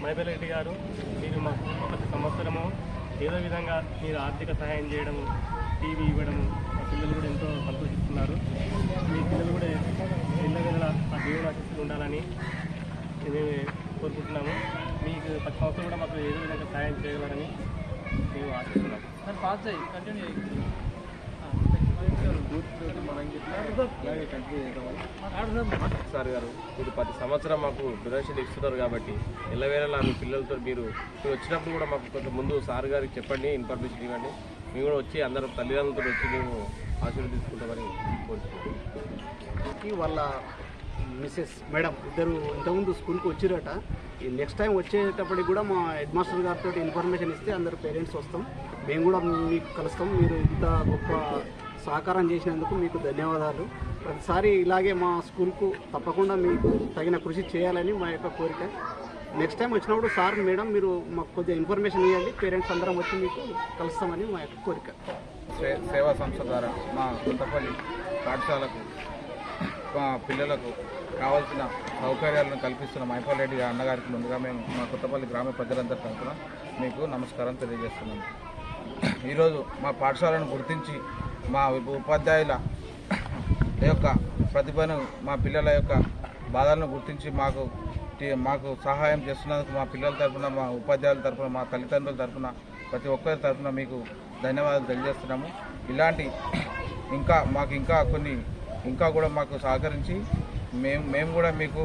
మైపల్లి రెడ్డి గారు మీరు మాకు ప్రతి సంవత్సరము ఏదో విధంగా మీరు ఆర్థిక సహాయం చేయడం, టీవీ ఇవ్వడం మా పిల్లలు కూడా ఎంతో సంతోషిస్తున్నారు. మీ పిల్లలు కూడా ఎల్లవేళ ఆ దేవుని ఆశీస్సులు ఉండాలని మేము కోరుకుంటున్నాము. మీకు ప్రతి సంవత్సరం కూడా మాకు ఏదో విధంగా సహాయం చేయగలరని మేము ఆశిస్తున్నాము. సార్ గారు మీరు ప్రతి సంవత్సరం మాకు డొనేషన్ ఇస్తున్నారు కాబట్టి ఎల్లవేళలా మీ పిల్లలతో మీరు వచ్చినప్పుడు కూడా మాకు కొంచెం ముందు సార్ గారికి చెప్పండి, ఇన్ఫర్మేషన్ ఇవ్వండి. మేము కూడా వచ్చి అందరం తల్లిదండ్రులతో వచ్చి మేము ఆశీర్వదించుకుంటామని కోరుకుంటున్నాం. వాళ్ళ మిస్సెస్ మేడం ఇద్దరు ఇంతకుముందు స్కూల్కి వచ్చిరట. ఈ నెక్స్ట్ టైం వచ్చేటప్పటికి కూడా మా హెడ్ మాస్టర్ గారితో ఇన్ఫర్మేషన్ ఇస్తే అందరు పేరెంట్స్ వస్తాం, మేము కూడా మీకు కలుస్తాం. మీరు ఇంత గొప్ప సహకారం చేసినందుకు మీకు ధన్యవాదాలు. ప్రతిసారి ఇలాగే మా స్కూల్కు తప్పకుండా మీకు తగిన కృషి చేయాలని మా యొక్క కోరిక. నెక్స్ట్ టైం వచ్చినప్పుడు సార్ మేడం మీరు మాకు కొద్దిగా ఇన్ఫర్మేషన్ ఇవ్వండి, పేరెంట్స్ అందరం వచ్చి మీకు కలుస్తామని మా యొక్క కోరిక. సేవా సంస్థ ద్వారా మా కొత్తపల్లి పాఠశాలకు మా పిల్లలకు కావాల్సిన సౌకర్యాలను కల్పిస్తున్న మైపల్లి రెడ్డి అన్నగారికి ముందుగా మేము మా కొత్తపల్లి గ్రామ ప్రజలందరి తరఫున మీకు నమస్కారం తెలియజేస్తున్నాము. ఈరోజు మా పాఠశాలను గుర్తించి మా ఉపాధ్యాయుల యొక్క ప్రతిభను, మా పిల్లల యొక్క బాధలను గుర్తించి మాకు సహాయం చేస్తున్నందుకు మా పిల్లల తరఫున, మా ఉపాధ్యాయుల తరఫున, మా తల్లిదండ్రుల తరఫున, ప్రతి ఒక్కరి తరఫున మీకు ధన్యవాదాలు తెలియజేస్తున్నాము. ఇలాంటి ఇంకా కూడా మాకు సహకరించి మేము కూడా మీకు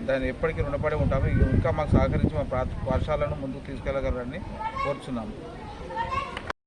దాన్ని ఎప్పటికీ రుణపడి ఉంటాము. ఇంకా మాకు సహకరించి మా పాఠశాలను ముందుకు తీసుకెళ్ళగలరని కోరుచున్నాము.